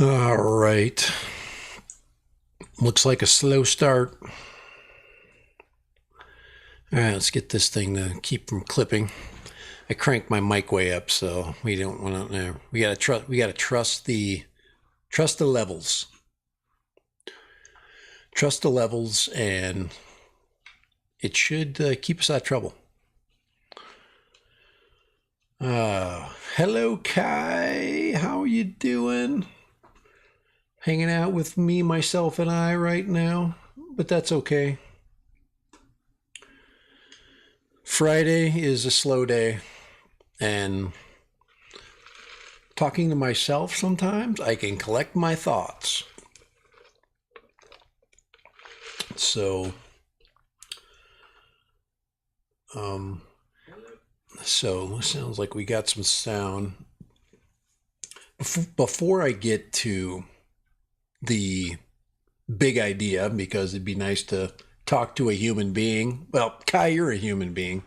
All right. Looks like a slow start. All right, let's get this thing to keep from clipping. I cranked my mic way up, so we don't want to. We gotta trust. We gotta trust the levels. Trust the levels, and it should keep us out of trouble. Hello, Kai. How are you doing? Hanging out with me, myself, and I right now, but that's okay. Friday is a slow day, and talking to myself sometimes, I can collect my thoughts. So, so sounds like we got some sound. Before I get to the big idea, because it'd be nice to talk to a human being. Well, Kai, you're a human being.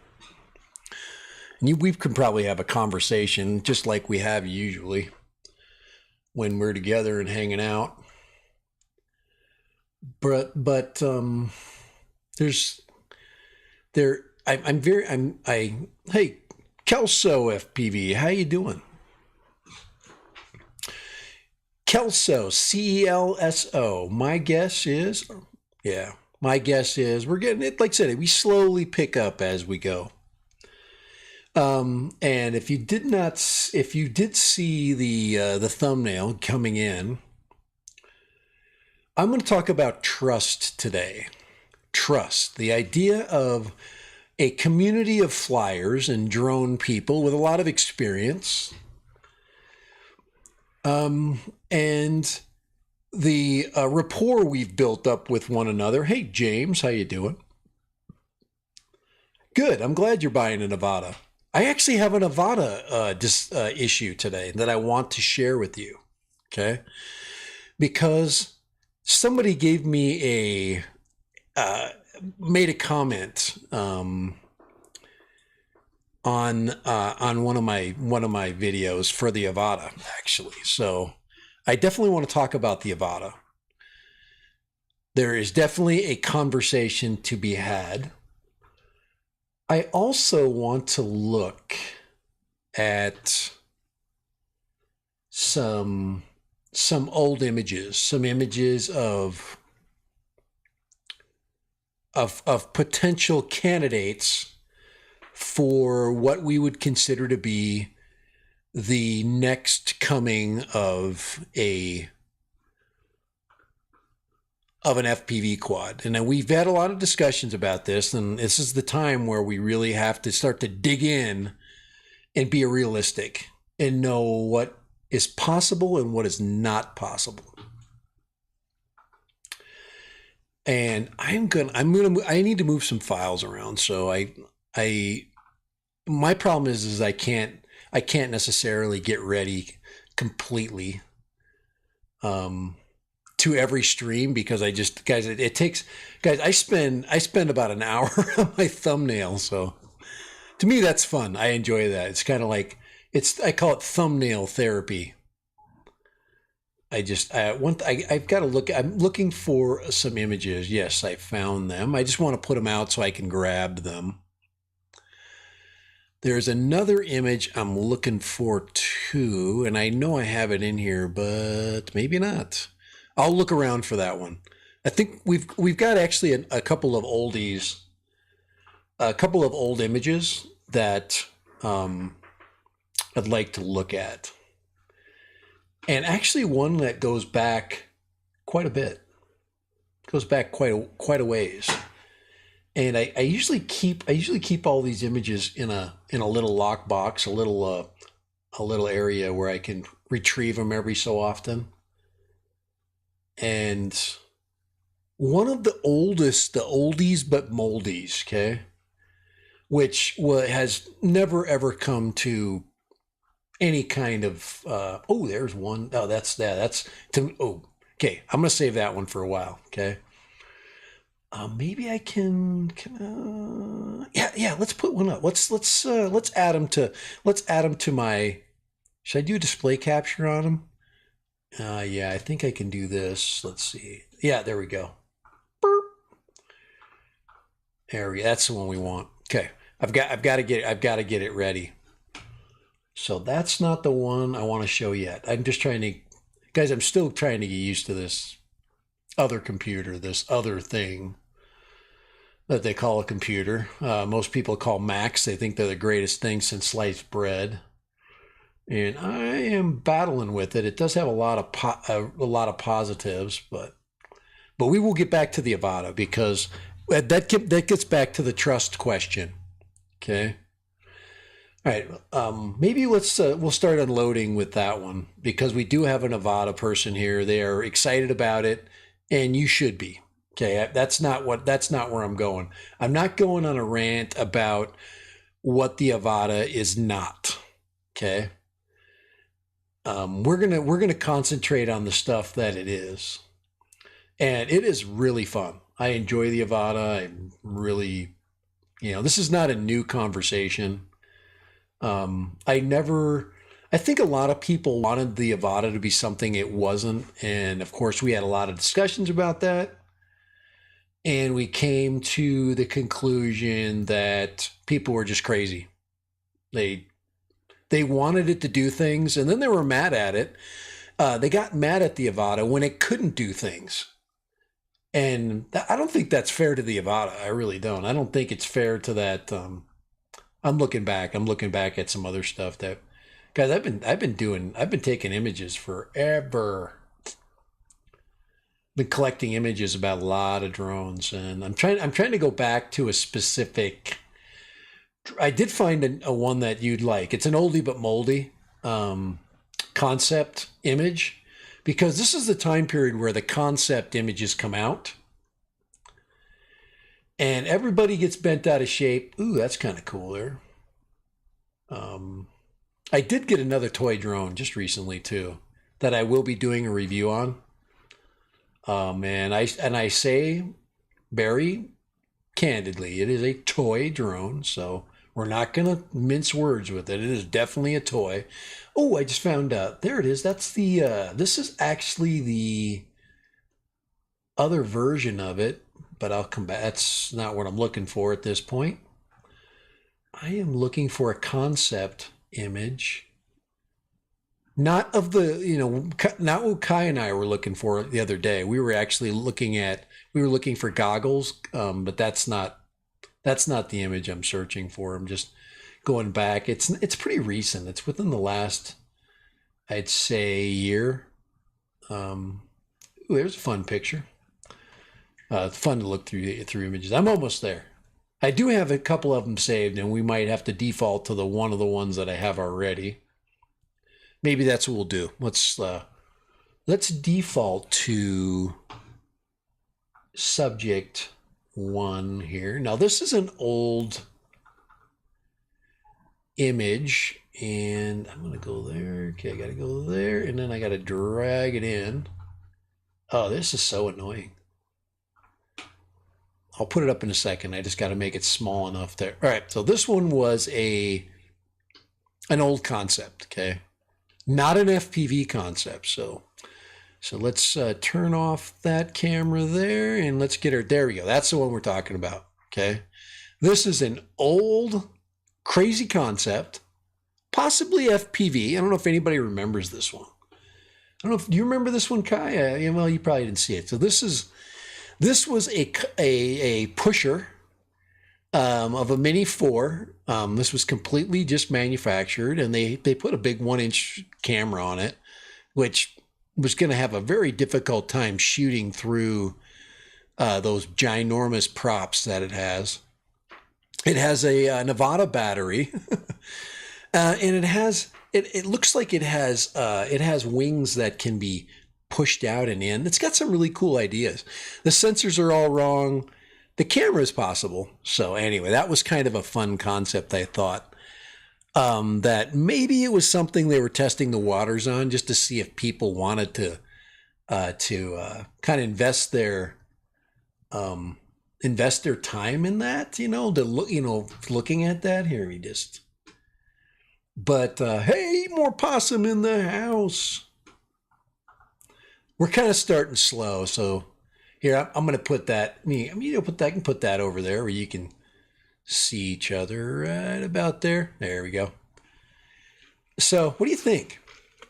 And we could probably have a conversation just like we have usually when we're together and hanging out. But there's there I hey, Kelso FPV, how you doing? Kelso, CELSO. My guess is, yeah, my guess is we're getting it. Like I said, we slowly pick up as we go. And if you did see the thumbnail coming in, I'm going to talk about trust today. Trust, the idea of a community of flyers and drone people with a lot of experience, and the rapport we've built up with one another. Hey, James, how you doing? Good. I'm glad you're buying a Nevada. I actually have a Nevada issue today that I want to share with you. Okay, because somebody gave me made a comment on one of my videos for the Avata, actually. So I definitely want to talk about the Avata. There is definitely a conversation to be had. I also want to look at some old images, some images of potential candidates for what we would consider to be the next coming of an FPV quad. And we've had a lot of discussions about this, and this is the time where we really have to start to dig in and be realistic and know what is possible and what is not possible. And I need to move some files around. So my problem is I can't necessarily get ready completely to every stream, because I just, guys, it takes, guys, I spend about an hour on my thumbnail. So to me, that's fun. I enjoy that. It's kind of like, I call it thumbnail therapy. I've got to look. I'm looking for some images. Yes, I found them. I just want to put them out so I can grab them. There's another image I'm looking for too, and I know I have it in here, but maybe not. I'll look around for that one. I think we've got actually a couple of oldies, a couple of old images that I'd like to look at. And actually one that goes back quite a bit. Goes back quite a ways. And I usually keep all these images in a little lockbox, a little area where I can retrieve them every so often. And one of the oldies but moldies, okay, which has never ever come to any kind of there's one. Oh, that's to, oh, okay, I'm gonna save that one for a while. Okay, maybe I can yeah, let's put one up. Let's add them to my, should I do a display capture on them? Yeah, I think I can do this. Let's see. Yeah, there we go. Burp. There we go. That's the one we want. Okay. I've got to get it ready. So that's not the one I want to show yet. I'm just trying to, guys, I'm still trying to get used to this other computer, this other thing that they call a computer. Most people call Macs. They think they're the greatest thing since sliced bread. And I am battling with it. It does have a lot of positives, but we will get back to the Avada because that gets back to the trust question. Okay. All right. Maybe we'll start unloading with that one because we do have an Avada person here. They are excited about it, and you should be. Okay, that's not where I'm going. I'm not going on a rant about what the Avada is not. Okay. We're gonna concentrate on the stuff that it is, and it is really fun. I enjoy the Avada. I'm really, this is not a new conversation. I never. I think a lot of people wanted the Avada to be something it wasn't, and of course we had a lot of discussions about that, and we came to the conclusion that people were just crazy. They they wanted it to do things, and then they were mad at it. They got mad at the Avada when it couldn't do things. And I don't think that's fair to the Avada. I really don't. I don't think it's fair to that. I'm looking back. I'm looking back at some other stuff that, guys, I've been taking images forever. Been collecting images about a lot of drones, and I'm trying to go back to a specific. I did find a one that you'd like. It's an oldie but moldy concept image because this is the time period where the concept images come out and everybody gets bent out of shape. Ooh, that's kind of cool there. I did get another toy drone just recently too that I will be doing a review on. And I say very candidly, it is a toy drone, so we're not going to mince words with it. It is definitely a toy. Oh, I just found out. There it is. That's this is actually the other version of it, but I'll come back. That's not what I'm looking for at this point. I am looking for a concept image. Not of not what Kai and I were looking for the other day. We were actually looking for goggles, but that's not the image I'm searching for. I'm just going back. It's pretty recent. It's within the last, I'd say, year. Ooh, there's a fun picture. It's fun to look through images. I'm almost there. I do have a couple of them saved, and we might have to default to the one of the ones that I have already. Maybe that's what we'll do. Let's default to subject one here. Now this is an old image, and I'm gonna go there. Okay, I gotta go there, and then I gotta drag it in. Oh, this is so annoying. I'll put it up in a second. I just got to make it small enough there. All right, so this one was an old concept, okay? Not an FPV concept. So let's turn off that camera there and let's get her. There we go. That's the one we're talking about, okay? This is an old, crazy concept, possibly FPV. I don't know if anybody remembers this one. I don't know if you remember this one, Kai. Well, you probably didn't see it. So this was a pusher of a Mini 4. This was completely just manufactured, and they put a big 1-inch camera on it, which was going to have a very difficult time shooting through those ginormous props that it has. It has a Avada battery, and it looks like it has wings that can be pushed out and in. It's got some really cool ideas. The sensors are all wrong. The camera is possible. So anyway, that was kind of a fun concept, I thought. That maybe it was something they were testing the waters on just to see if people wanted to kind of invest their time in that, looking at that. Here we just. But hey, more possum in the house. we're kind of starting slow. So here, I'm going to put that, I can put that over there where you can see each other right about there. There we go. So what do you think?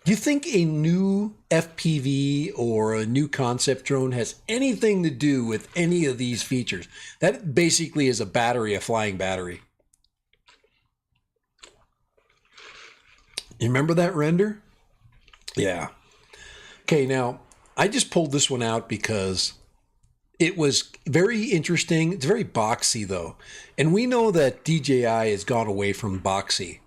Do you think a new FPV or a new concept drone has anything to do with any of these features? That basically is a battery, a flying battery. You remember that render? Yeah. Okay, now I just pulled this one out because it was very interesting. It's very boxy though. And we know that DJI has gone away from boxy.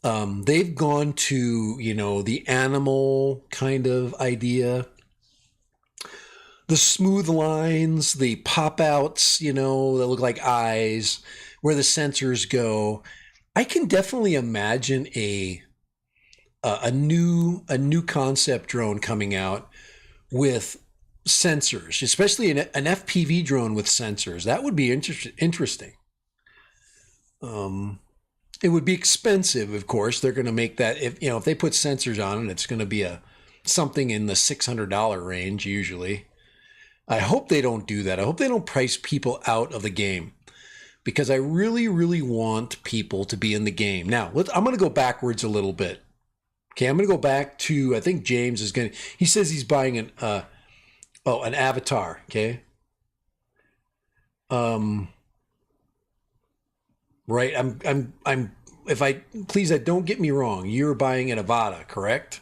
They've gone to, the animal kind of idea, the smooth lines, the pop outs, that look like eyes, where the sensors go. I can definitely imagine a new concept drone coming out with sensors, especially an FPV drone with sensors. That would be interesting. It would be expensive, of course. They're going to make that if they put sensors on it, it's going to be something in the $600 range usually. I hope they don't do that. I hope they don't price people out of the game, because I really, really want people to be in the game. Now, I'm going to go backwards a little bit. Okay, I'm going to go back to, I think James is going to, he says he's buying an Avatar, okay? Right, don't get me wrong, you're buying an Avata, correct?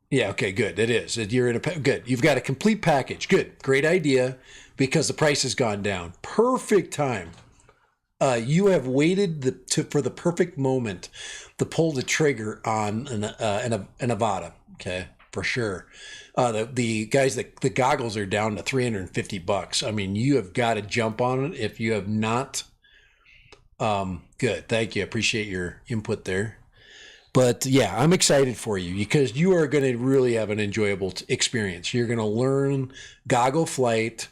Yeah, okay, good, it is. Good, you've got a complete package, good, great idea, because the price has gone down. Perfect time. You have waited for the perfect moment to pull the trigger on an Avata. Okay, for sure. The guys, the goggles are down to $350. I mean, you have got to jump on it if you have not. Good, thank you. I appreciate your input there. But yeah, I'm excited for you because you are going to really have an enjoyable experience. You're going to learn goggle flight.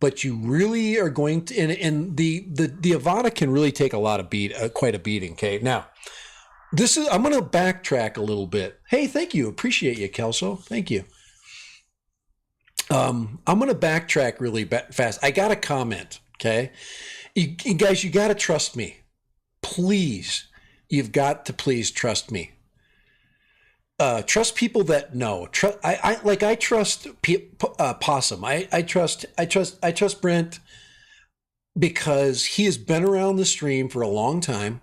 But you really are going to, and the Avata can really take quite a beating. Okay, now I'm going to backtrack a little bit. Hey, thank you, appreciate you, Kelso. Thank you. I'm going to backtrack really fast. I got a comment. Okay, you guys, you got to trust me, please. You've got to please trust me. Trust people that know. I trust Possum. I trust Brent because he has been around the stream for a long time,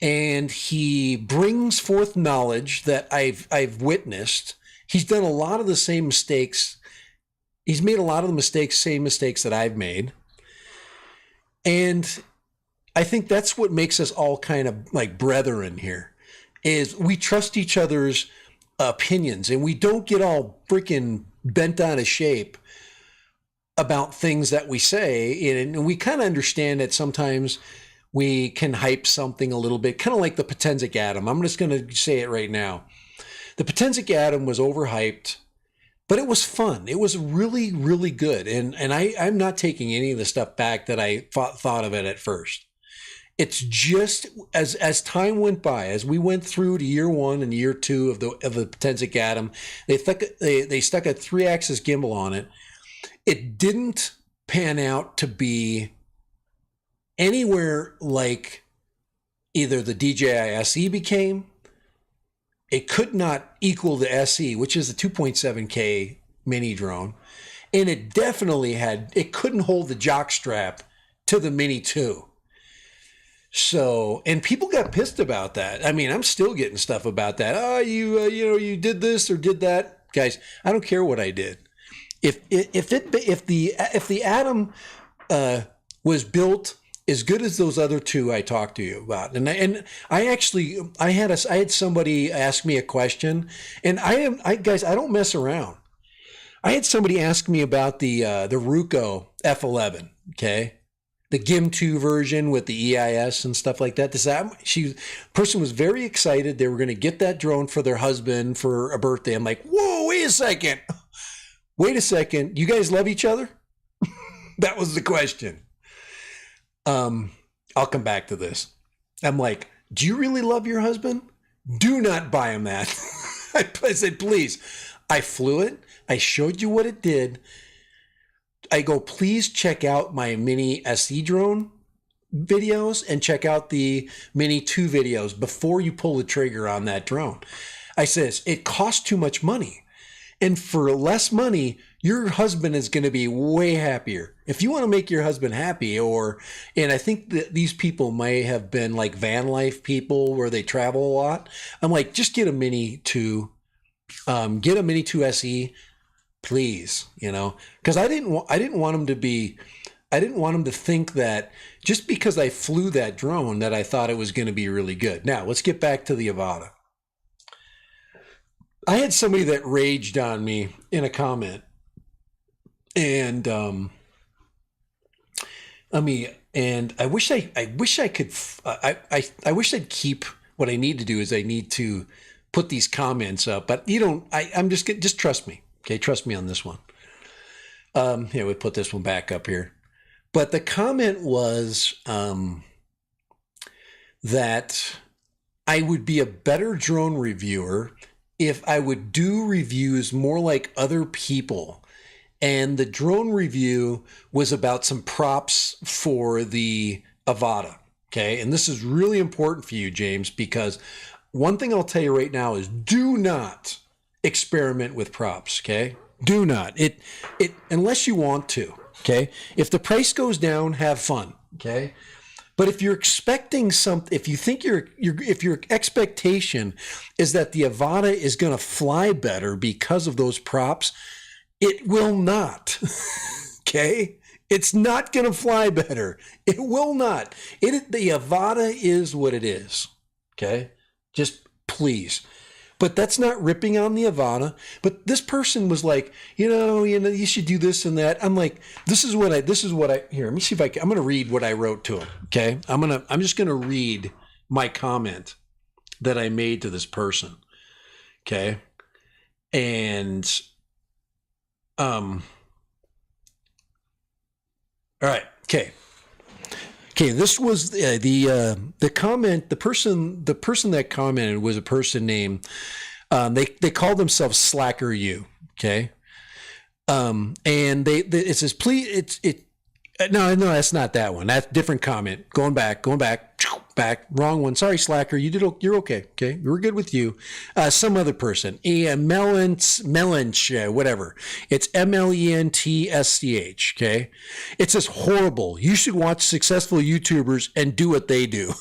and he brings forth knowledge that I've witnessed. He's done a lot of the same mistakes. He's made a lot of the same mistakes that I've made, and I think that's what makes us all kind of like brethren here. Is we trust each other's opinions, and we don't get all freaking bent out of shape about things that we say. And we kind of understand that sometimes we can hype something a little bit, kind of like the Potensic Atom. I'm just going to say it right now. The Potensic Atom was overhyped, but it was fun. It was really, really good. And I'm not taking any of the stuff back that I thought of it at first. It's just as time went by, as we went through to year 1 and year 2 of the Potensic Atom, they stuck a 3-axis gimbal on it. It didn't pan out to be anywhere like either the DJI SE became. It could not equal the SE, which is the 2.7K mini drone, and it definitely couldn't hold the jock strap to the Mini 2. So, and people got pissed about that. I mean, I'm still getting stuff about that. Oh, you did this or did that, guys. I don't care what I did. If the Atom was built as good as those other two I talked to you about, and I had somebody ask me a question, and guys, I don't mess around. I had somebody ask me about the Ruco F11. Okay. The GIM 2 version with the EIS and stuff like that. Person was very excited. They were going to get that drone for their husband for a birthday. I'm like, whoa, wait a second. You guys love each other? That was the question. I'll come back to this. I'm like, Do you really love your husband? Do not buy him that. I said, please. I flew it. I showed you what it did. I go, please check out my Mini SE drone videos and check out the Mini 2 videos before you pull the trigger on that drone. I says, it costs too much money. And for less money, your husband is going to be way happier. If you want to make your husband happy, and I think that these people may have been like van life people where they travel a lot. I'm like, just get a Mini 2, get a Mini 2 SE, please, because I didn't want him to think that just because I flew that drone that I thought it was going to be really good. Now let's get back to the Avata. I had somebody that raged on me in a comment, and I wish I could. I wish I'd keep. What I need to do is I need to put these comments up, but you don't. I'm just trust me. Okay, trust me on this one. Here, we put this one back up here. But the comment was that I would be a better drone reviewer if I would do reviews more like other people. And the drone review was about some props for the Avata. Okay. And this is really important for you, James, because one thing I'll tell you right now is do not experiment with props. Okay. Do not. It unless you want to. Okay. If the price goes down, have fun. Okay. But if you're expecting something, if you think if your expectation is that the Avata is going to fly better because of those props, it will not. Okay? It's not going to fly better. It will not. The Avata is what it is. Okay? Just please. But that's not ripping on the Avata. But this person was like, you should do this and that. I'm like, here, let me see if I'm going to read what I wrote to him. Okay. I'm just going to read my comment that I made to this person. Okay. And, all right. Okay. Okay, this was the comment. The person that commented was a person named. They call themselves Slacker U. Okay, and it says please. No, that's not that one. That's a different comment. Going back. Wrong one. Sorry, Slacker. You're okay. Okay, we're good with you. Some other person. Melench, whatever. It's Mentssch. Okay, it says horrible. You should watch successful YouTubers and do what they do.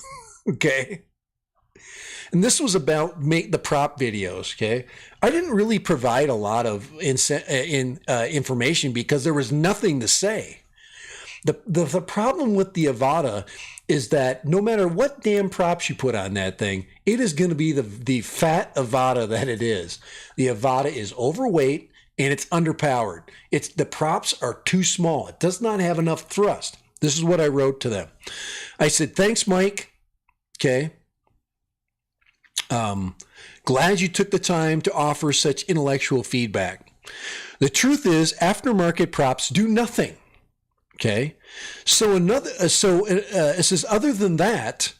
Okay. And this was about the prop videos. Okay, I didn't really provide a lot of information because there was nothing to say. The problem with the Avata is that no matter what damn props you put on that thing, it is going to be the fat Avata that it is. The Avata is overweight and it's underpowered. The props are too small. It does not have enough thrust. This is what I wrote to them. I said, thanks, Mike. Okay. Glad you took the time to offer such intellectual feedback. The truth is, aftermarket props do nothing. Okay, so it says other than that,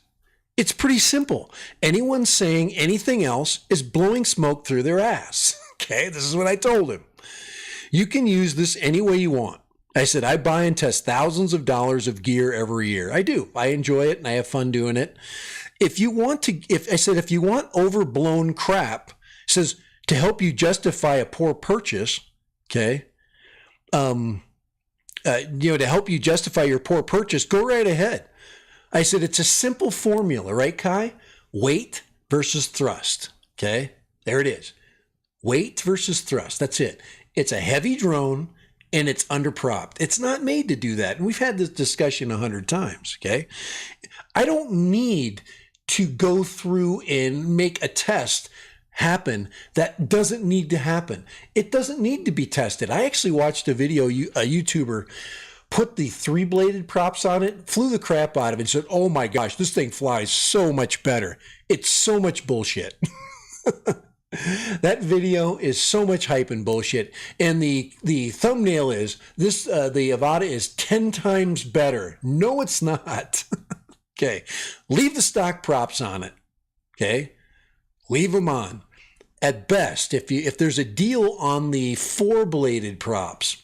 it's pretty simple. Anyone saying anything else is blowing smoke through their ass. Okay, this is what I told him. You can use this any way you want. I said, I buy and test thousands of dollars of gear every year. I do. I enjoy it and I have fun doing it. If you want overblown crap, it says to help you justify a poor purchase. Okay. To help you justify your poor purchase, go right ahead. I said, it's a simple formula, right, Kai? Weight versus thrust. Okay. There it is. Weight versus thrust. That's it. It's a heavy drone and it's underpropped. It's not made to do that. And we've had this discussion 100 times. Okay. I don't need to go through and make a test happen that doesn't need to happen. It doesn't need to be tested. I actually watched a video, a YouTuber put the 3-bladed props on it, flew the crap out of it and said, oh my gosh, this thing flies so much better. It's so much bullshit. That video is so much hype and bullshit. And the thumbnail is this, the Avata is 10 times better. No, it's not. Okay. Leave the stock props on it. Okay. Leave them on. At best, if there's a deal on the 4-bladed props,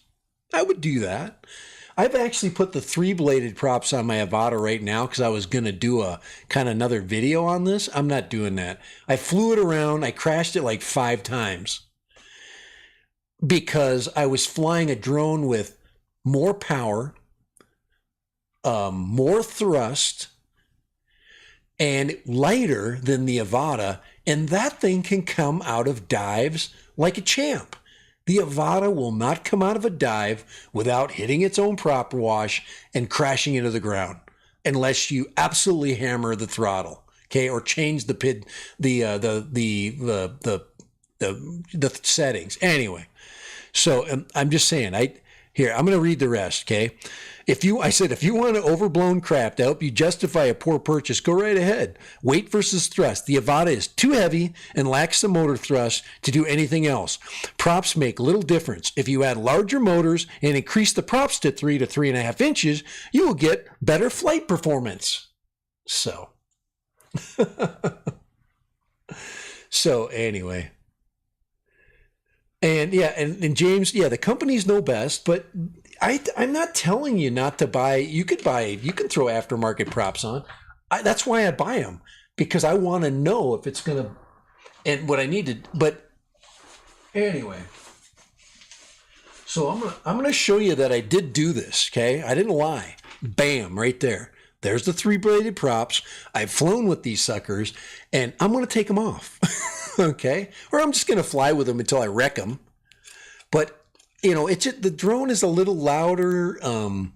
I would do that. I've actually put the 3-bladed props on my Avata right now because I was going to do a kind of another video on this. I'm not doing that. I flew it around. I crashed it like 5 times because I was flying a drone with more power, more thrust, and lighter than the Avata, and that thing can come out of dives like a champ. The Avata will not come out of a dive without hitting its own prop wash and crashing into the ground, unless you absolutely hammer the throttle, okay, or change the settings. Anyway, so I'm just saying, I'm going to read the rest, okay? If you want an overblown crap to help you justify a poor purchase, go right ahead. Weight versus thrust. The Avata is too heavy and lacks the motor thrust to do anything else. Props make little difference. If you add larger motors and increase the props to 3 to 3.5 inches, you will get better flight performance. So anyway. And yeah, and James, yeah, the companies know best, but I'm not telling you not to buy. You can throw aftermarket props on. That's why I buy them, because I want to know if it's going to, and what I need to, but anyway. So I'm going to show you that I did do this, okay? I didn't lie. Bam, right there. There's the 3-bladed props. I've flown with these suckers, and I'm going to take them off. Okay, or I'm just going to fly with them until I wreck them. But it's just, the drone is a little louder, and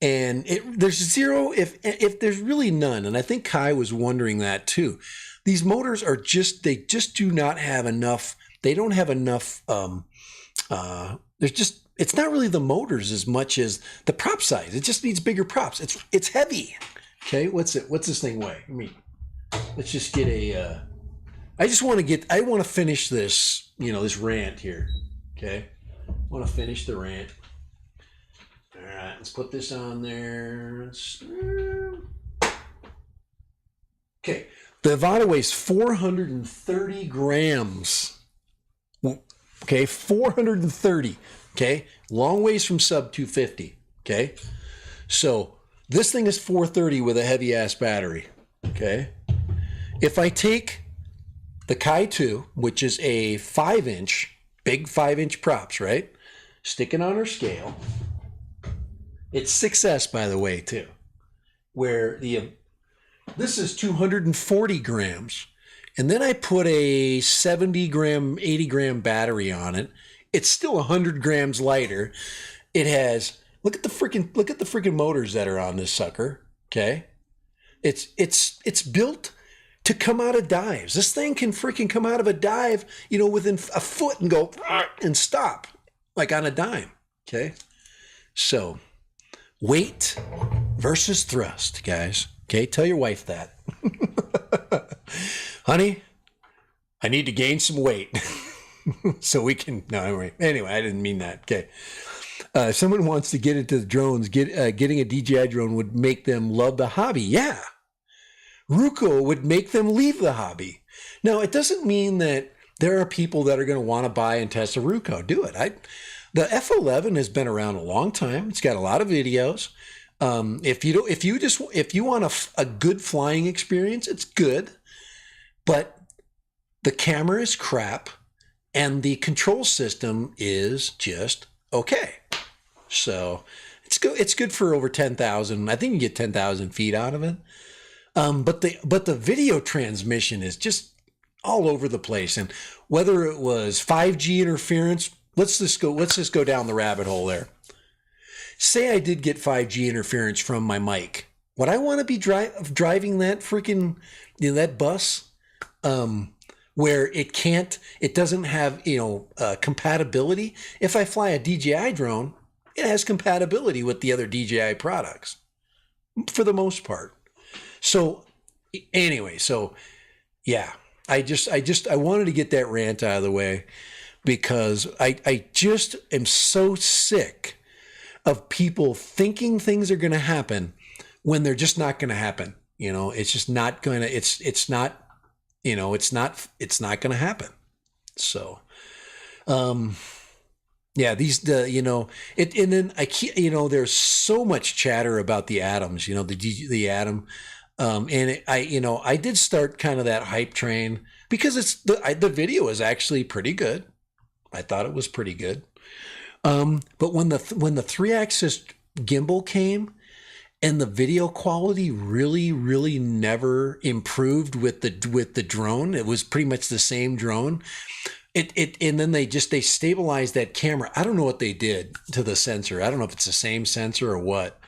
there's zero, if there's really none. And I think Kai was wondering that too. These motors are they just do not have enough. They don't have enough. It's not really the motors as much as the prop size. It just needs bigger props. It's heavy. Okay, what's this thing weigh? Let's just get a. I want to finish this, this rant here. Okay. I want to finish the rant. All right. Let's put this on there. Okay. The Avata weighs 430 grams. Okay. 430. Okay. Long ways from sub 250. Okay. So this thing is 430 with a heavy ass battery. Okay. If I take the Kai 2, which is a 5-inch, big 5-inch props, right? Sticking on her scale. It's 6S, by the way, too. Where this is 240 grams. And then I put a 70 gram, 80 gram battery on it. It's still 100 grams lighter. It has, look at the freaking motors that are on this sucker. Okay. It's built to come out of dives. This thing can freaking come out of a dive, within a foot and go and stop, like on a dime. Okay. So weight versus thrust, guys. Okay. Tell your wife that. Honey, I need to gain some weight so we can, no, anyway, I didn't mean that. Okay. If someone wants to get into the drones, getting a DJI drone would make them love the hobby. Yeah. Ruco would make them leave the hobby. Now, it doesn't mean that there are people that are going to want to buy and test a Ruco. Do it. The F11 has been around a long time. It's got a lot of videos. If you want a good flying experience, it's good, but the camera is crap and the control system is just okay. So it's good for over 10,000. I think you get 10,000 feet out of it. But the video transmission is just all over the place. And whether it was 5G interference, let's just go down the rabbit hole there. Say I did get 5G interference from my mic. Would I want to be driving that freaking, that bus, where it doesn't have, compatibility? If I fly a DJI drone, it has compatibility with the other DJI products for the most part. So anyway, yeah, I wanted to get that rant out of the way because I just am so sick of people thinking things are going to happen when they're just not going to happen. You know, it's just not gonna. It's not. You know, it's not gonna happen. So, um, yeah, these the you know it, and then I keep there's so much chatter about the atoms. You know, the atom, and I I did start kind of that hype train because the video is actually pretty good. I thought it was pretty good. But when the 3-axis gimbal came and the video quality really never improved with the drone, it was pretty much the same drone. It and then they stabilized that camera. I don't know what they did to the sensor. I don't know if it's the same sensor or what,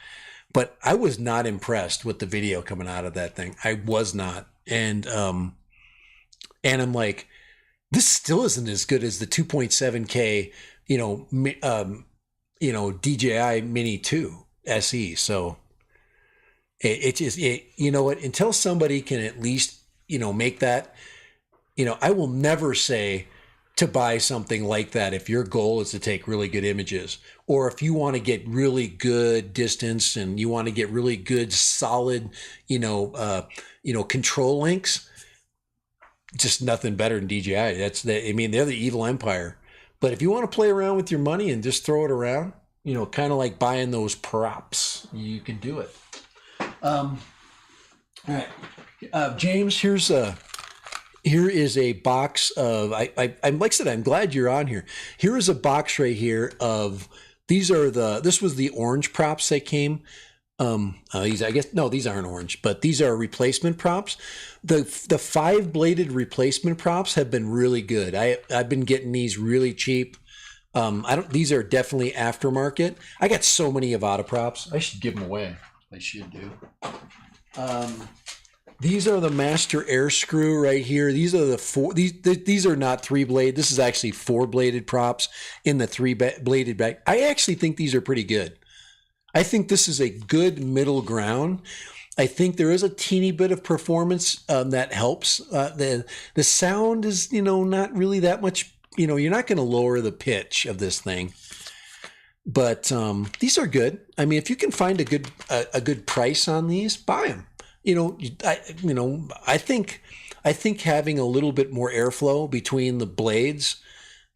but I was not impressed with the video coming out of that thing. I was not. And I'm like, this still isn't as good as the 2.7K, DJI Mini 2 SE. So it just, you know what, until somebody can at least, make that, I will never say to buy something like that if your goal is to take really good images, or if you want to get really good distance and you want to get really good solid, control links. Just nothing better than DJI. I mean, they're the evil empire. But if you want to play around with your money and just throw it around, kind of like buying those props, you can do it. All right, James, here is a box of like I said, I'm glad you're on here. Here is a box right here of this was the orange props that came. These, I guess, no, these aren't orange, but these are replacement props. The 5-bladed replacement props have been really good. I've been getting these really cheap. These are definitely aftermarket. I got so many Avata props. I should give them away. I should do. These are the master air screw right here. These are the four. These are not 3-blade. This is actually 4-bladed props in the 3-bladed bag. I actually think these are pretty good. I think this is a good middle ground. I think there is a teeny bit of performance that helps. The sound is, not really that much. You're not going to lower the pitch of this thing, but these are good. I mean, if you can find a good price on these, buy them. I think having a little bit more airflow between the blades,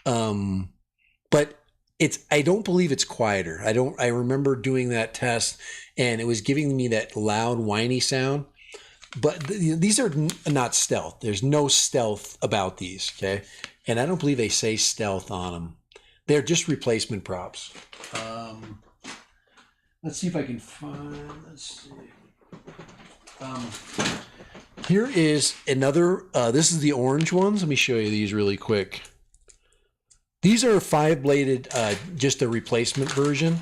but I don't believe it's quieter. I remember doing that test and it was giving me that loud whiny sound, but these are not stealth. There's no stealth about these. Okay. And I don't believe they say stealth on them. They're just replacement props. Let's see if I can find, let's see. Here is another, this is the orange ones. Let me show you these really quick. These are 5-bladed, just a replacement version.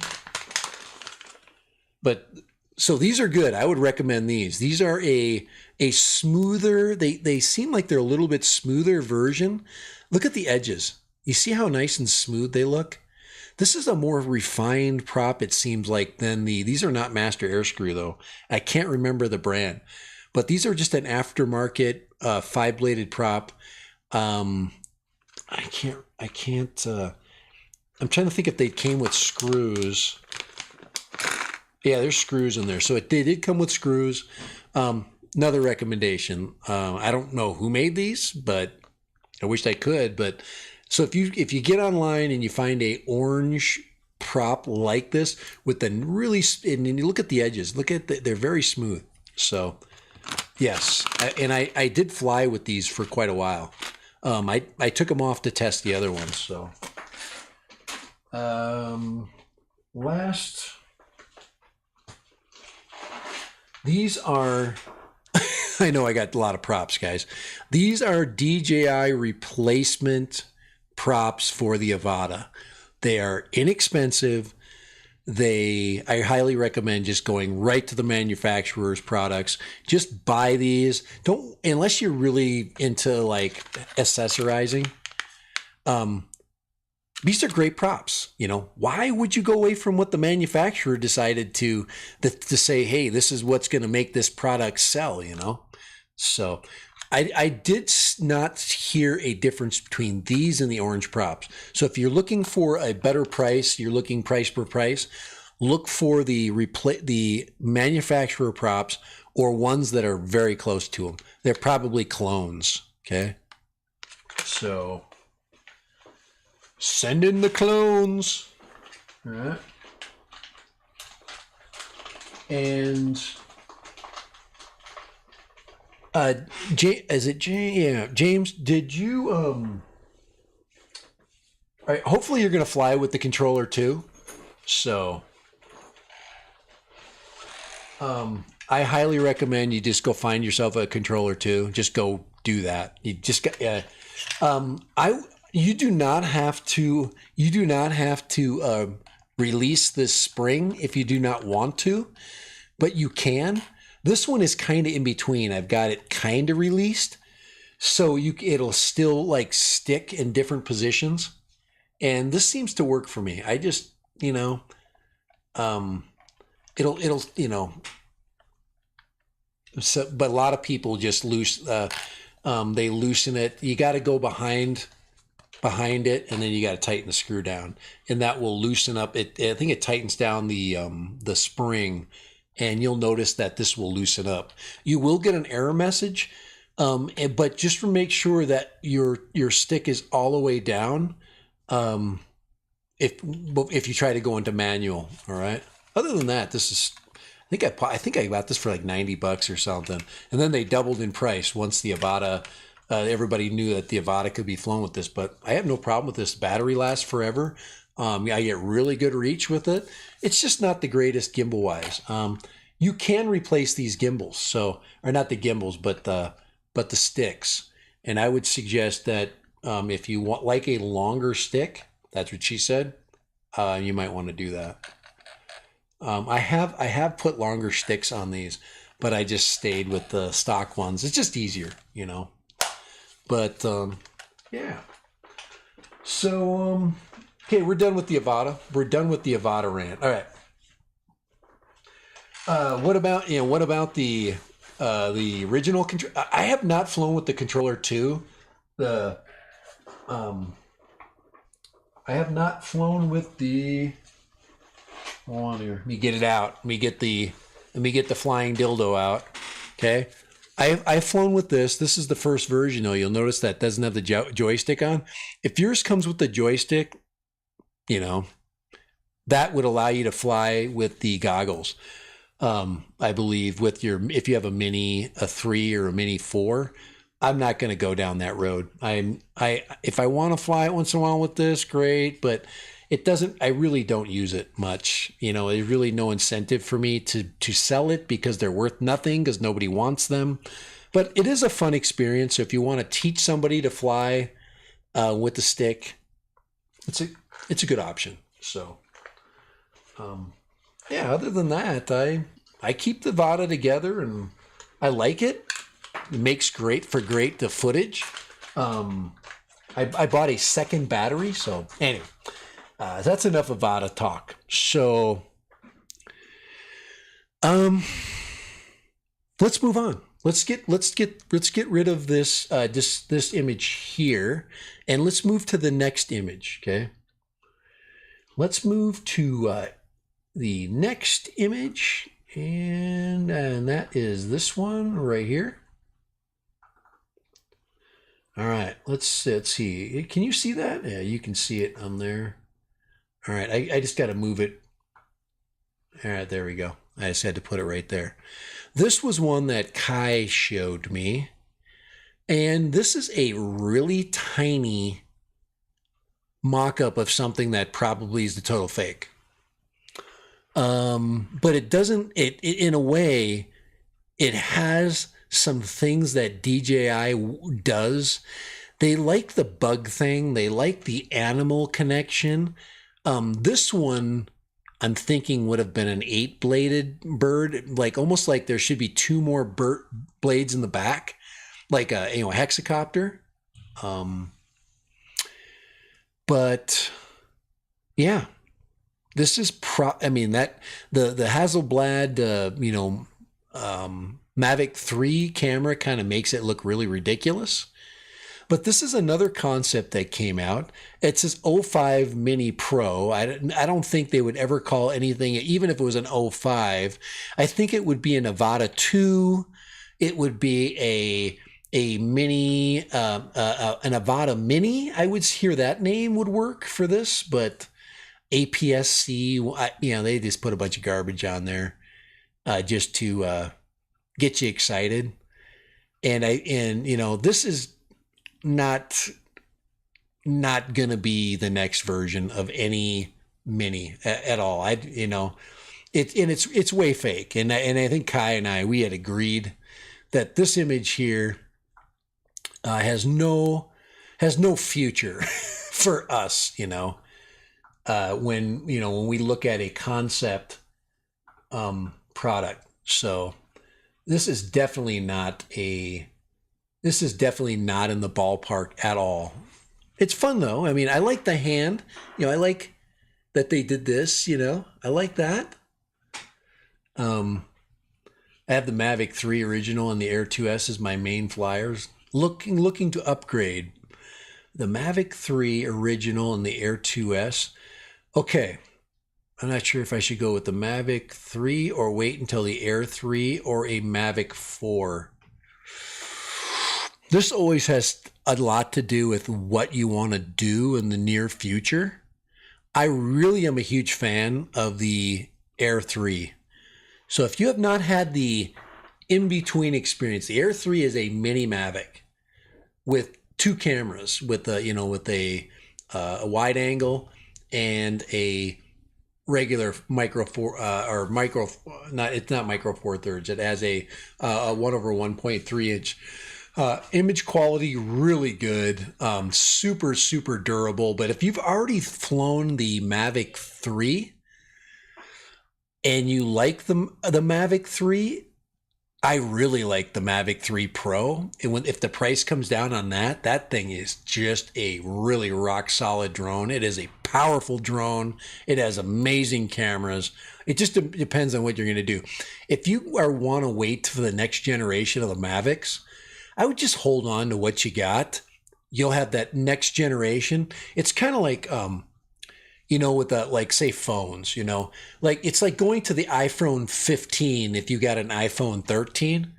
But so these are good. I would recommend these. These are a smoother, they seem like they're a little bit smoother version. Look at the edges. You see how nice and smooth they look? This is a more refined prop, it seems like, than these are not Master Air Screw though. I can't remember the brand, but these are just an aftermarket 5-bladed prop. I can't, I'm trying to think if they came with screws. Yeah, there's screws in there. So they did come with screws. Another recommendation. I don't know who made these, but I wish I could. But so if you get online and you find a orange prop like this with the really, and you look at the edges, they're very smooth. So yes, I did fly with these for quite a while. I took them off to test the other ones. So, these are, I know I got a lot of props, guys. These are DJI replacement props for the Avata. They are inexpensive. I highly recommend just going right to the manufacturer's products. Just buy these. Unless you're really into like accessorizing. These are great props. Why would you go away from what the manufacturer decided to say, hey, this is what's going to make this product sell, So I did not hear a difference between these and the orange props. So if you're looking for a better price, you're looking price per price, look for the manufacturer props or ones that are very close to them. They're probably clones. Okay. So send in the clones. All right. And James, did you all right, hopefully you're going to fly with the controller too. So I highly recommend you just go find yourself a controller too. Just go do that. You just got you do not have to release this spring if you do not want to, but you can. This one is kind of in between. I've got it kind of released, so it'll still like stick in different positions, and this seems to work for me. I just it'll so, but a lot of people just they loosen it. You got to go behind it, and then you got to tighten the screw down, and that will loosen up it. I think it tightens down the spring, and you'll notice that this will loosen up. You will get an error message, but just to make sure that your stick is all the way down. If you try to go into manual, all right. Other than that, this is. I think I got this for like $90 or something, and then they doubled in price once the Avata. Everybody knew that the Avata could be flown with this, but I have no problem with this. Battery lasts forever. I get really good reach with it. It's just not the greatest gimbal wise. You can replace these gimbals, or not the gimbals, but the sticks. And I would suggest that if you want like a longer stick, that's what she said. You might want to do that. I have put longer sticks on these, but I just stayed with the stock ones. It's just easier, But yeah. So okay, we're done with the Avata. We're done with the Avata rant. All right. What about the original control? I have not flown with the controller 2. I have not flown with the. Hold on here. Let me get it out. Let me get the flying dildo out. Okay. I've flown with this. This is the first version though. You'll notice that doesn't have the joystick on. If yours comes with the joystick, that would allow you to fly with the goggles. I believe if you have a Mini, a 3 or a Mini 4, I'm not going to go down that road. If I want to fly it once in a while with this, great, but it doesn't. I really don't use it much. There's really no incentive for me to sell it because they're worth nothing because nobody wants them. But it is a fun experience. So if you want to teach somebody to fly with the stick, it's a good option. So, yeah. Other than that, I keep the Avata together and I like it. It makes great the footage. I bought a second battery. So anyway. That's enough Avata talk. So, let's move on. Let's get rid of this this image here, and let's move to the next image. Okay. Let's move to the next image, and that is this one right here. All right. Let's see. Can you see that? Yeah, you can see it on there. All right, I just got to move it. All right, there we go. I just had to put it right there. This was one that Kai showed me. And this is a really tiny mock-up of something that probably is the total fake. But it doesn't, in a way, it has some things that DJI does. They like the bug thing. They like the animal connection. This one, I'm thinking would have been an 8-bladed bird, almost like there should be 2 more blades in the back, like a hexacopter. But yeah, this is that the Hasselblad, Mavic 3 camera kind of makes it look really ridiculous. But this is another concept that came out. It says O5 Mini Pro. I don't think they would ever call anything, even if it was an O5, I think it would be an Avata 2. It would be a mini, an Avata Mini. I would hear that name would work for this, but APS-C, they just put a bunch of garbage on there just to get you excited. And this is not gonna be the next version of any mini at all. It's way fake. And I think Kai and we had agreed that this image here has no future for us. When we look at a concept product. So this is definitely not in the ballpark at all. It's fun though. I mean, I like the hand. I like that they did this. I like that. I have the Mavic 3 original and the Air 2S as my main flyers. Looking to upgrade the Mavic 3 original and the Air 2S. Okay, I'm not sure if I should go with the Mavic 3 or wait until the Air 3 or a Mavic 4. This always has a lot to do with what you want to do in the near future. I really am a huge fan of the Air 3. So if you have not had the in-between experience, the Air 3 is a mini Mavic with two cameras, with a wide angle and a regular it's not micro four thirds. It has a 1/1.3 inch. Image quality really good, super durable. But if you've already flown the Mavic 3 and you like the Mavic 3, I really like the Mavic 3 Pro. And if the price comes down on that thing is just a really rock solid drone. It is a powerful drone. It has amazing cameras. It just depends on what you're going to do. If you want to wait for the next generation of the Mavics, I would just hold on to what you got. You'll have that next generation. It's kind of like, with say phones, like it's like going to the iPhone 15 if you got an iPhone 13.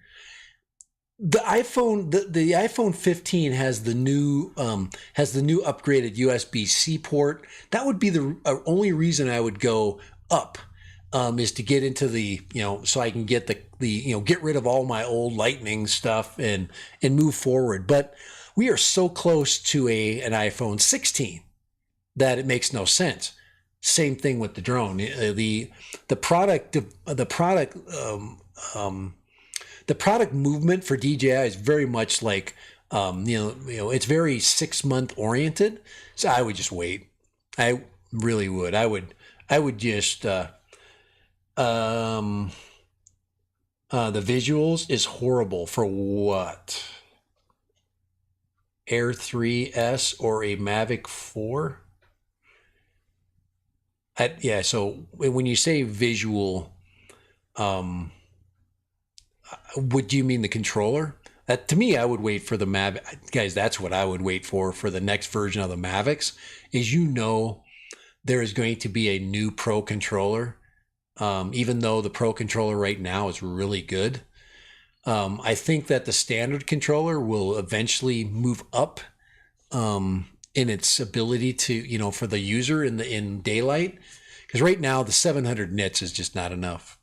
The iPhone 15 has the new upgraded USB-C port. That would be the only reason I would go up. Is to get into the, so I can get get rid of all my old Lightning stuff and move forward. But we are so close to an iPhone 16 that it makes no sense. Same thing with the drone. The product movement for DJI is very much like, it's very 6 month oriented. So I would just wait. I really would. I would just, the visuals is horrible for what? Air 3S or a Mavic 4? So when you say visual, would you mean the controller? To me, I would wait for the Mavic. Guys, that's what I would wait for the next version of the Mavics, is there is going to be a new Pro controller. Even though the Pro controller right now is really good. I think that the standard controller will eventually move up in its ability to, for the user in daylight. Because right now the 700 nits is just not enough.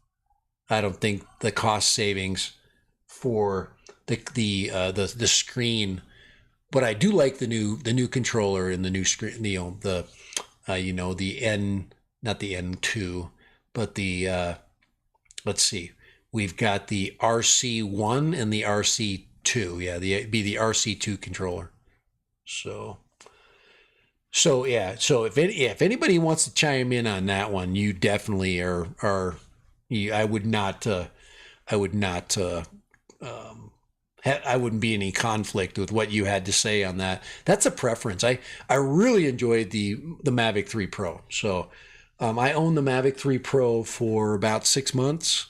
I don't think the cost savings for the screen, but I do like the new controller and the new screen, the not the N2, but the let's see, we've got the RC1 and the RC2. Yeah, be the RC2 controller. So yeah. So if anybody wants to chime in on that one, you definitely are. I wouldn't be any conflict with what you had to say on that. That's a preference. I really enjoyed the Mavic 3 Pro. So I owned the Mavic 3 Pro for about 6 months,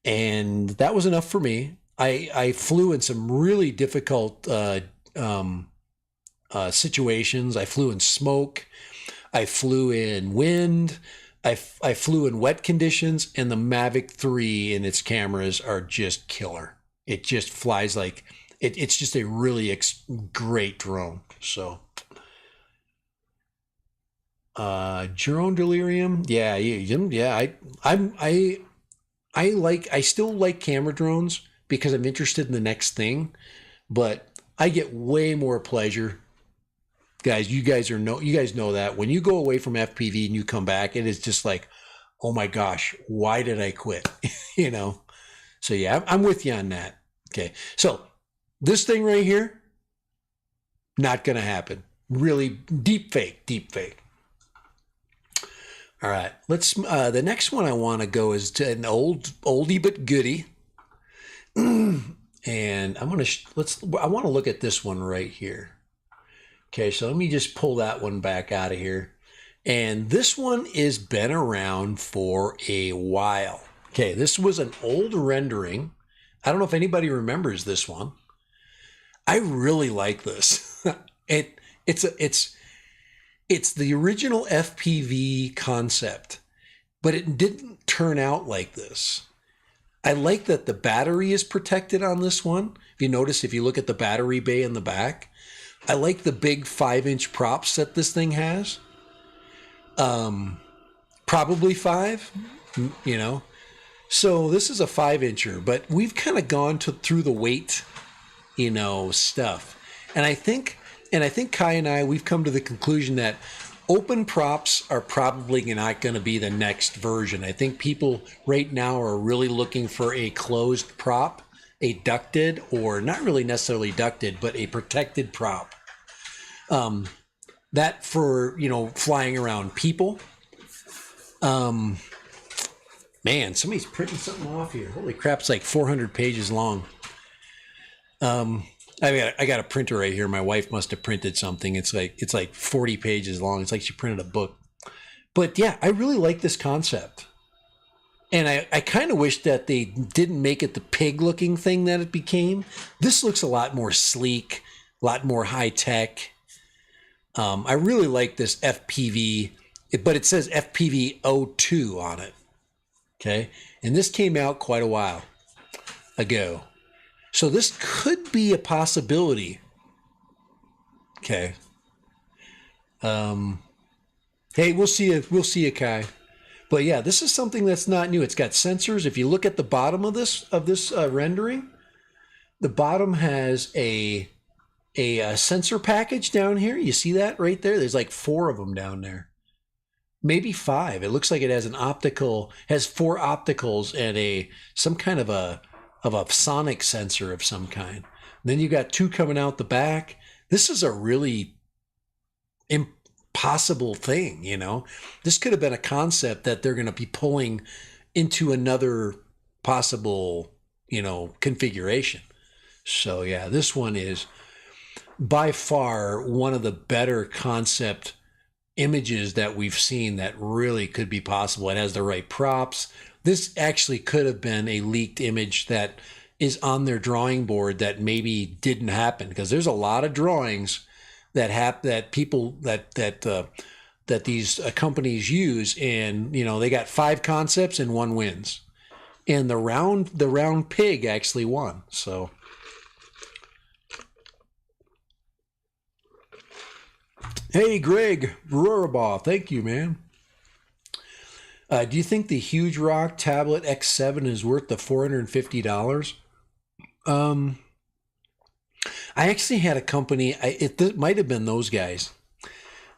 and that was enough for me. I flew in some really difficult situations. I flew in smoke. I flew in wind. I flew in wet conditions, and the Mavic 3 and its cameras are just killer. It just flies like it's just a really great drone. So, drone delirium, yeah, yeah. I still like camera drones because I'm interested in the next thing, but I get way more pleasure. Guys, you guys know that when you go away from FPV and you come back, it is just like, oh my gosh, why did I quit? you know. So yeah, I'm with you on that. Okay. So this thing right here, not gonna happen. Really deep fake, deep fake. All right. Let's the next one I want to go is to an oldie but goodie. And I'm gonna I want to look at this one right here. Okay, so let me just pull that one back out of here. And this one has been around for a while. Okay, this was an old rendering. I don't know if anybody remembers this one. I really like this. It's the original FPV concept, but it didn't turn out like this. I like that the battery is protected on this one. If you notice, if you look at the battery bay in the back, I like the big 5-inch props that this thing has. Probably 5, you know. So this is a 5-incher, but we've kind of gone through the weight, stuff. And I think Kai and I, we've come to the conclusion that open props are probably not going to be the next version. I think people right now are really looking for a closed prop, a ducted, or not really necessarily ducted, but a protected prop. That for, flying around people. Man, somebody's printing something off here. Holy crap, it's like 400 pages long. I got a printer right here. My wife must have printed something. It's like 40 pages long. It's like she printed a book. But yeah, I really like this concept. And I kind of wish that they didn't make it the pig looking thing that it became. This looks a lot more sleek, a lot more high tech. I really like this FPV, but it says FPV 02 on it. Okay. And this came out quite a while ago. So this could be a possibility. Okay. Hey, we'll see you, Kai. But yeah, this is something that's not new. It's got sensors. If you look at the bottom of this rendering, the bottom has a sensor package down here. You see that right there? There's like 4 of them down there. Maybe 5. It looks like it has has 4 opticals and some kind of a sonic sensor of some kind. And then you got 2 coming out the back. This is a really impossible thing, This could have been a concept that they're going to be pulling into another possible, configuration. So yeah, this one is by far one of the better concept images that we've seen that really could be possible. It has the right props. This actually could have been a leaked image that is on their drawing board that maybe didn't happen, because there's a lot of drawings that people that these companies use, and they got 5 concepts and 1 wins, and the round pig actually won. So hey, Greg Rorabaugh, thank you, man. Do you think the Huge Rock Tablet X7 is worth the $450? I actually had a company, it might have been those guys.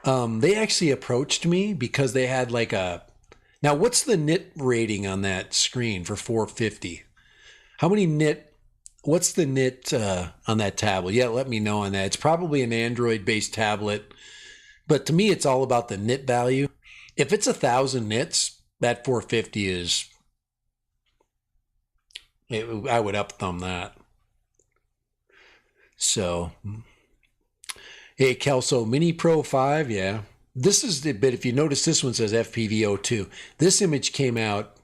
They actually approached me because they had now what's the nit rating on that screen for $450? How many nit, what's the nit on that tablet? Yeah, let me know on that. It's probably an Android-based tablet, but to me, it's all about the nit value. If it's 1,000 nits, that 450 is, I would up thumb that. So, hey, Kelso, Mini Pro 5, yeah. This is the bit, if you notice, this one says FPV02. This image came out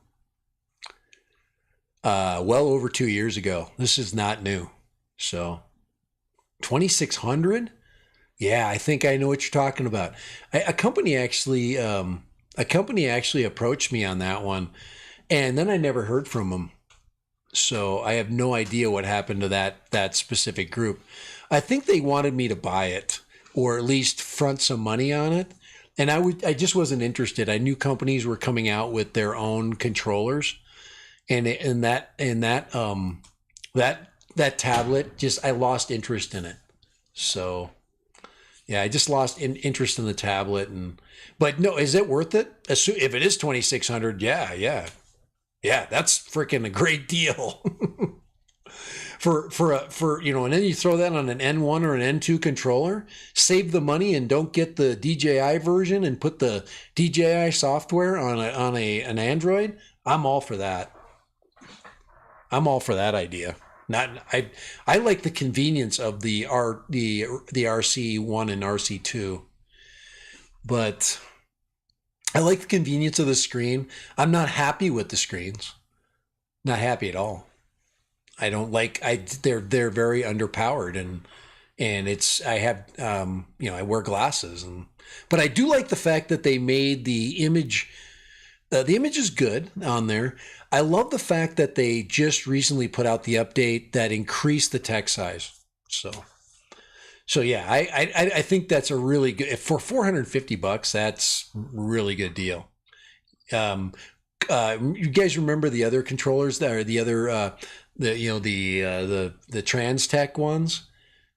well over 2 years ago. This is not new. So, 2600? Yeah, I think I know what you're talking about. A company actually approached me on that one, and then I never heard from them. So I have no idea what happened to that specific group. I think they wanted me to buy it or at least front some money on it. And I just wasn't interested. I knew companies were coming out with their own controllers, and that tablet, just I lost interest in it. So yeah, I just lost interest in the tablet. And but no, is it worth it? If it is 2,600, yeah, that's freaking a great deal. For and then you throw that on an N1 or an N2 controller, save the money and don't get the DJI version and put the DJI software on an Android. I'm all for that. I'm all for that idea. Not I like the convenience of the RC1 and RC2, but I like the convenience of the screen. I'm not happy with the screens. Not happy at all. I don't like they're very underpowered, and it's I have I wear glasses, and but I do like the fact that they made the image is good on there. I love the fact that they just recently put out the update that increased the text size. So yeah, I think that's a really good for $450. That's a really good deal. Um, you guys remember the other controllers that are the other the Transtech ones?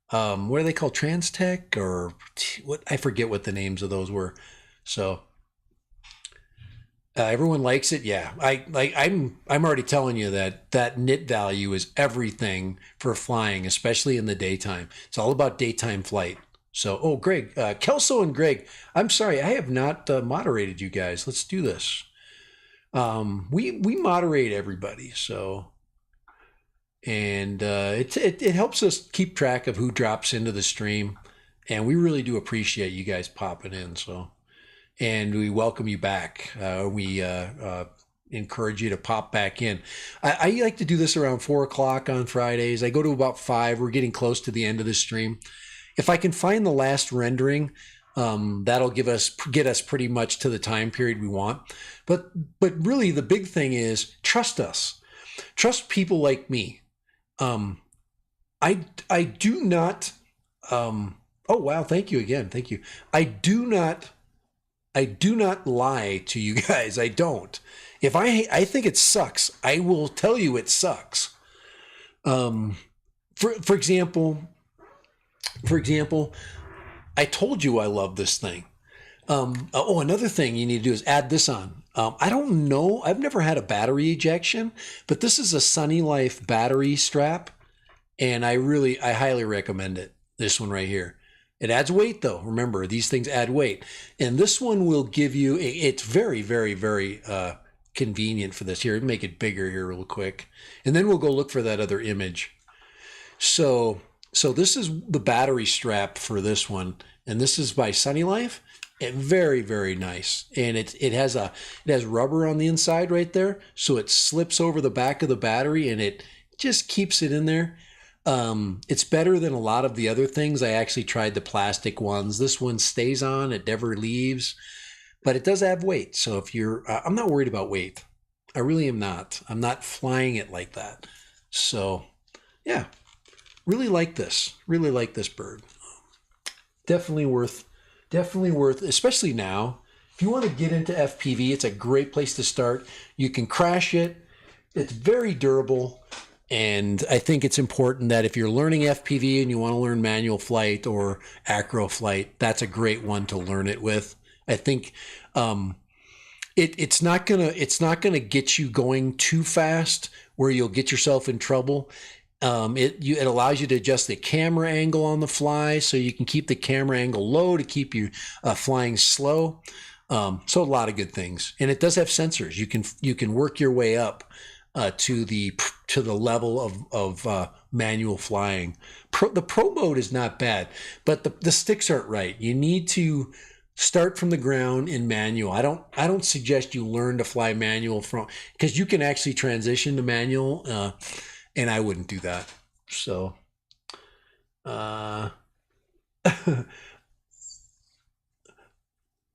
What are they called? Transtech or what? I forget what the names of those were. So everyone likes it. Yeah, I'm already telling you that nit value is everything for flying, especially in the daytime. It's all about daytime flight. So, oh, Greg, Kelso and Greg, I'm sorry, I have not moderated you guys. Let's do this. We moderate everybody, so and it helps us keep track of who drops into the stream, and we really do appreciate you guys popping in. So, and we welcome you back. We encourage you to pop back in. I like to do this around 4 o'clock on Fridays. I go to about 5. We're getting close to the end of the stream. If I can find the last rendering, that'll get us pretty much to the time period we want. But really, the big thing is trust us. Trust people like me. I do not. Oh wow! Thank you again. Thank you. I do not lie to you guys. I don't. If I think it sucks, I will tell you it sucks. For example, I told you I love this thing. Another thing you need to do is add this on. I don't know. I've never had a battery ejection, but this is a Sunny Life battery strap, and I highly recommend it. This one right here. It adds weight though. Remember, these things add weight, and this one will give you. It's very, very, very convenient for this. Here, make it bigger here real quick, and then we'll go look for that other image. So this is the battery strap for this one, and this is by Sunny Life. And very, very nice. And it has rubber on the inside right there, so it slips over the back of the battery and it just keeps it in there. It's better than a lot of the other things. I actually tried the plastic ones. This one stays on, it never leaves, but it does have weight. So if you're, I'm not worried about weight. I really am not. I'm not flying it like that. So yeah, really like this. Really like this bird. Definitely worth, especially now. If you want to get into FPV, it's a great place to start. You can crash it. It's very durable. And I think it's important that if you're learning FPV and you want to learn manual flight or acro flight, that's a great one to learn it with. I think it's not gonna get you going too fast where you'll get yourself in trouble. It allows you to adjust the camera angle on the fly, so you can keep the camera angle low to keep you flying slow. So a lot of good things, and it does have sensors. You can work your way up to the level of manual flying. The pro mode is not bad, but the sticks aren't right. You need to start from the ground in manual. I don't suggest you learn to fly manual because you can actually transition to manual. And I wouldn't do that. So,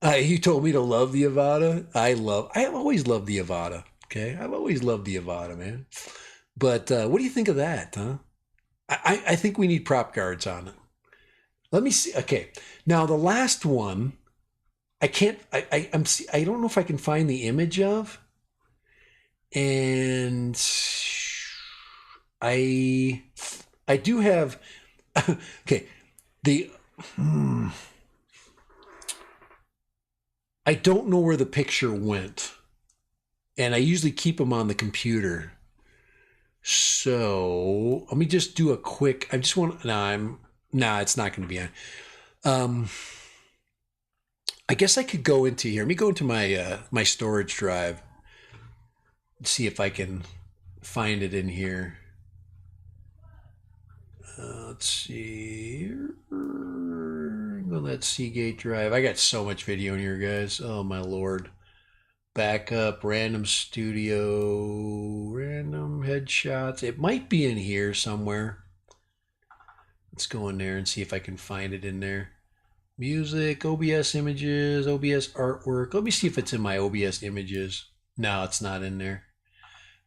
You told me to love the Avada. I've always loved the Avada. Okay, I've always loved the Avada, man. But what do you think of that, huh? I think we need prop guards on it. Let me see. Okay, now the last one, I can't. I don't know if I can find the image of, and I I do have. Okay, the. I don't know where the picture went, and I usually keep them on the computer. So let me just do a quick. I just want. Nah, it's not going to be on. Um, I guess I could go into here. Let me go into my storage drive and see if I can find it in here. Let's see. Go that Seagate drive. I got so much video in here, guys. Oh my lord. Backup, random studio, random headshots. It might be in here somewhere. Let's go in there and see if I can find it in there. Music, OBS images, OBS artwork. Let me see if it's in my OBS images. No, it's not in there.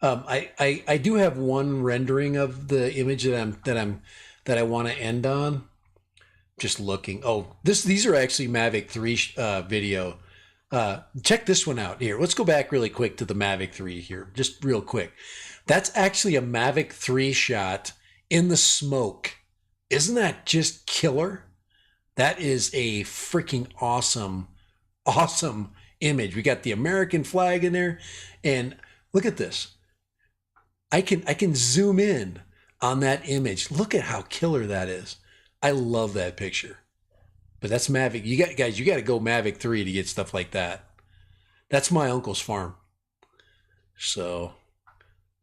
I do have one rendering of the image that I want to end on. Just looking. Oh, these are actually Mavic 3 video. Check this one out here. Let's go back really quick to the Mavic 3 here, just real quick. That's actually a Mavic 3 shot in the smoke. Isn't that just killer? That is a freaking awesome, awesome image. We got the American flag in there, and look at this. I can zoom in on that image. Look at how killer that is. I love that picture. But that's Mavic. You got guys, you got to go Mavic 3 to get stuff like that. That's my uncle's farm. So,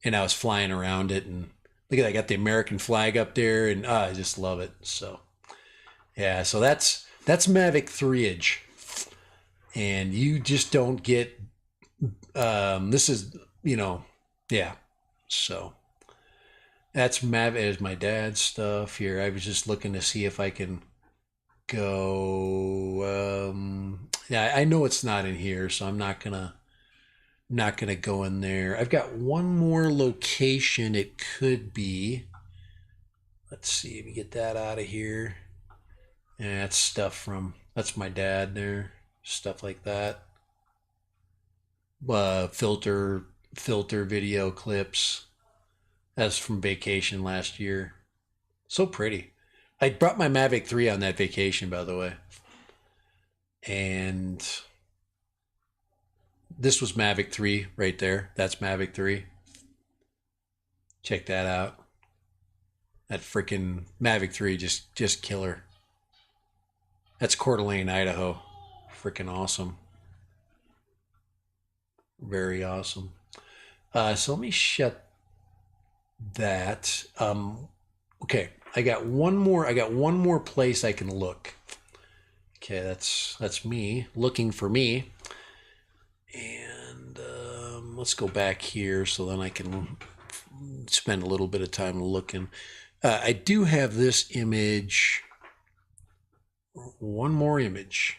and I was flying around it, and look at that. I got the American flag up there, and I just love it. So, yeah. So that's Mavic 3-age, and you just don't get. This is yeah. So that's Mavic. Is my dad's stuff here. I was just looking to see if I can go. Yeah, I know it's not in here, so I'm not gonna go in there. I've got one more location it could be. Let's see if we get that out of here. Yeah, that's stuff that's my dad there. Stuff like that. Filter video clips. That's from vacation last year. So pretty. I brought my Mavic 3 on that vacation, by the way. And this was Mavic 3 right there. That's Mavic 3. Check that out. That freaking Mavic 3 just killer. That's Coeur d'Alene, Idaho. Freaking awesome. Very awesome. So let me shut that. Okay, I got one more place I can look. Okay, that's me looking for me. And let's go back here so then I can spend a little bit of time looking. I do have this image. One more image.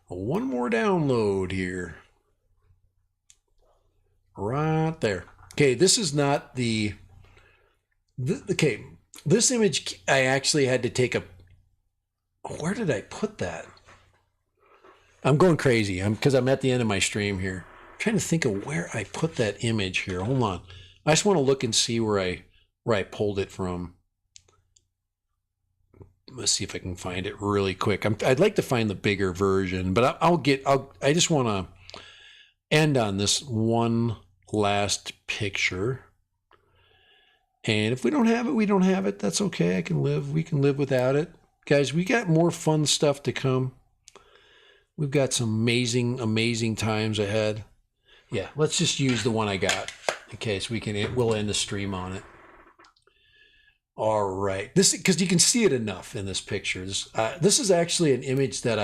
One more download here. Right there. Okay, this is not okay, this image I actually had to take where did I put that? I'm going crazy. Because I'm at the end of my stream here. I'm trying to think of where I put that image here. Hold on. I just want to look and see where I pulled it from. Let's see if I can find it really quick. I'd like to find the bigger version, but I just want to end on this one last picture. And if we don't have it, we don't have it. That's okay. We can live without it. Guys, we got more fun stuff to come. We've got some amazing, amazing times ahead. Yeah, let's just use the one I got in case we'll end the stream on it. All right. Because you can see it enough in this picture. This is actually an image that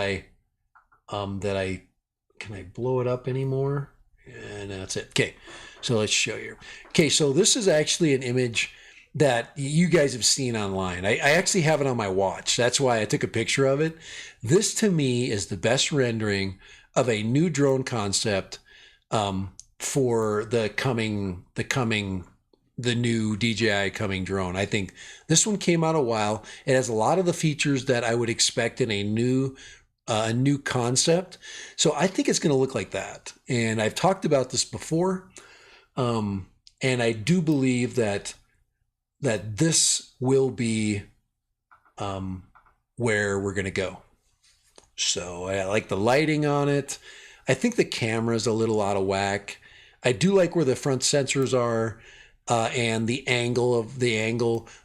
can I blow it up anymore? And that's it. Okay. So let's show you. Okay. So this is actually an image that you guys have seen online. I actually have it on my watch. That's why I took a picture of it. This to me is the best rendering of a new drone concept for the new DJI coming drone. I think this one came out a while. It has a lot of the features that I would expect in a new concept. So I think it's going to look like that. And I've talked about this before. And I do believe that this will be where we're going to go. So I like the lighting on it. I think the camera's a little out of whack. I do like where the front sensors are, and the angle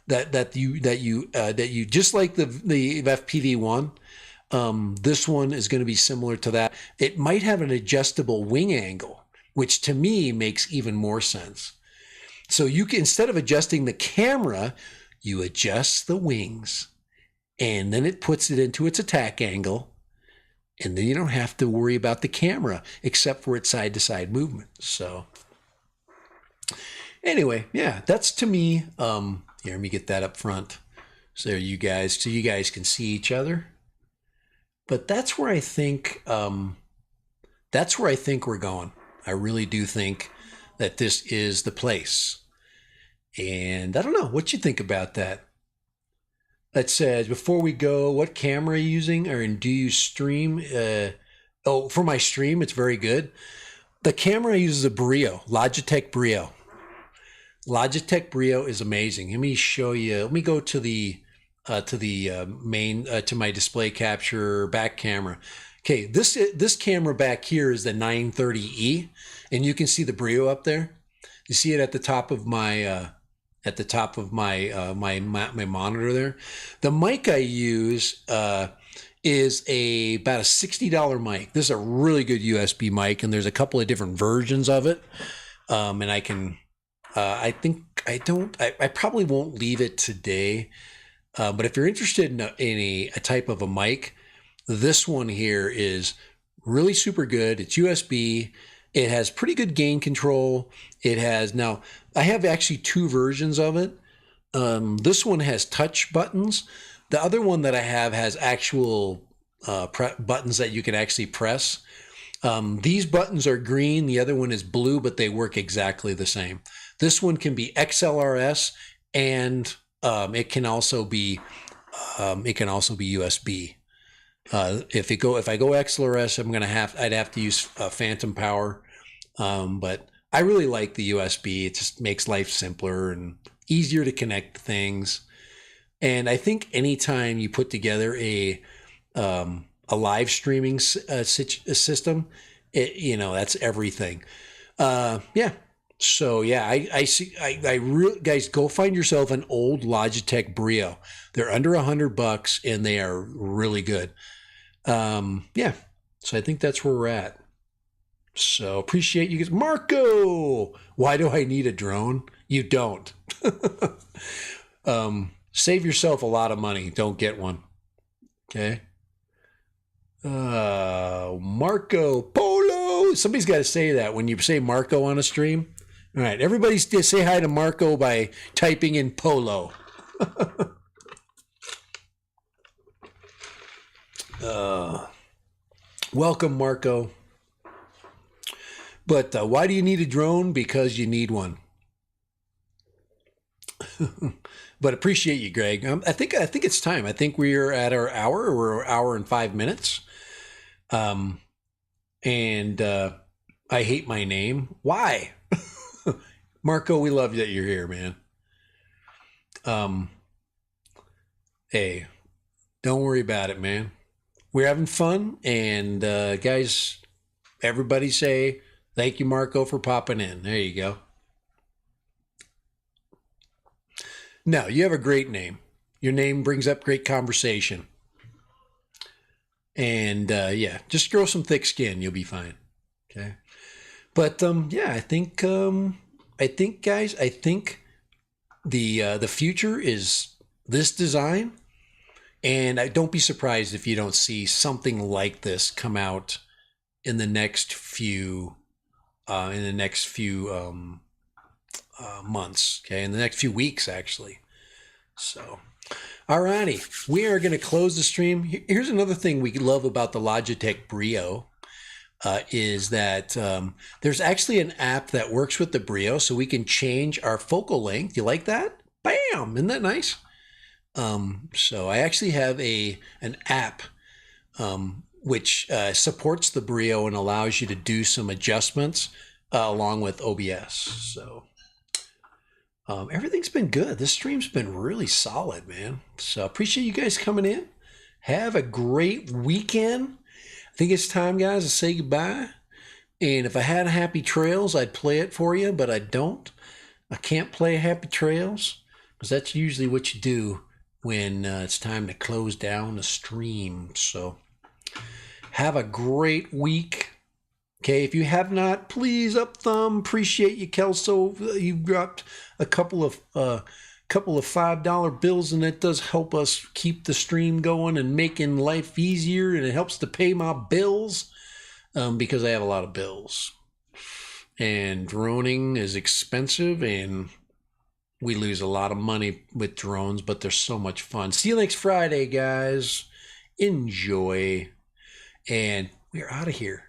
that you just like the FPV1. This one is going to be similar to that. It might have an adjustable wing angle, which to me makes even more sense. So you can, instead of adjusting the camera, you adjust the wings, and then it puts it into its attack angle, and then you don't have to worry about the camera except for its side-to-side movement. So anyway, yeah, that's to me. Here, let me get that up front so you guys can see each other. But that's where I think we're going. I really do think that this is the place. And I don't know what you think about that. That says, before we go, what camera are you using, or do you stream? For my stream, it's very good. The camera I use is a Brio, Logitech Brio. Logitech Brio is amazing. Let me show you. Let me go to the main to my display capture back camera. Okay, this camera back here is the 930E, and you can see the Brio up there. You see it at the top of my my monitor there. The mic I use is about a $60 mic. This is a really good USB mic, and there's a couple of different versions of it. And I can, I probably won't leave it today. But if you're interested in a type of a mic, this one here is really super good. It's USB. It has pretty good gain control. It has, now I have actually two versions of it. This one has touch buttons. The other one that I have has actual buttons that you can actually press. These buttons are green. The other one is blue, but they work exactly the same. This one can be XLRS, and it can also be USB. If I go XLRS, I'd have to use phantom power. But I really like the USB. It just makes life simpler and easier to connect things. And I think anytime you put together a live streaming system, that's everything. Yeah. So yeah, I see. Guys, go find yourself an old Logitech Brio. They're under $100 and they are really good. Yeah. So I think that's where we're at. So appreciate you guys. Marco, why do I need a drone? You don't. Save yourself a lot of money. Don't get one. Okay. Marco Polo. Somebody's got to say that when you say Marco on a stream. All right. Everybody say hi to Marco by typing in Polo. Welcome, Marco. But why do you need a drone? Because you need one. But appreciate you, Greg. I think it's time. I think we're at our hour. We're an hour and 5 minutes. And I hate my name. Why? Marco, we love that you're here, man. Hey, don't worry about it, man. We're having fun. And guys, everybody say thank you, Marco, for popping in. There you go. No, you have a great name. Your name brings up great conversation. And yeah, just grow some thick skin. You'll be fine. Okay. But yeah, I think guys, I think the future is this design. And don't be surprised if you don't see something like this come out in the next few months, okay, in the next few weeks, actually. So, alrighty, we are going to close the stream. Here's another thing we love about the Logitech Brio. Is that there's actually an app that works with the Brio, so we can change our focal length. You like that? Bam! Isn't that nice? So I actually have an app which supports the Brio and allows you to do some adjustments along with OBS. So everything's been good. This stream's been really solid, man. So appreciate you guys coming in. Have a great weekend. I think it's time, guys, to say goodbye. And if I had Happy Trails, I'd play it for you, but I don't. I can't play Happy Trails because that's usually what you do when it's time to close down the stream. So have a great week. Okay, if you have not, please up thumb. Appreciate you, Kelso. You dropped a couple of $5 bills, and that does help us keep the stream going and making life easier, and it helps to pay my bills because I have a lot of bills. And droning is expensive, and we lose a lot of money with drones, but they're so much fun. See you next Friday, guys. Enjoy. And we're out of here.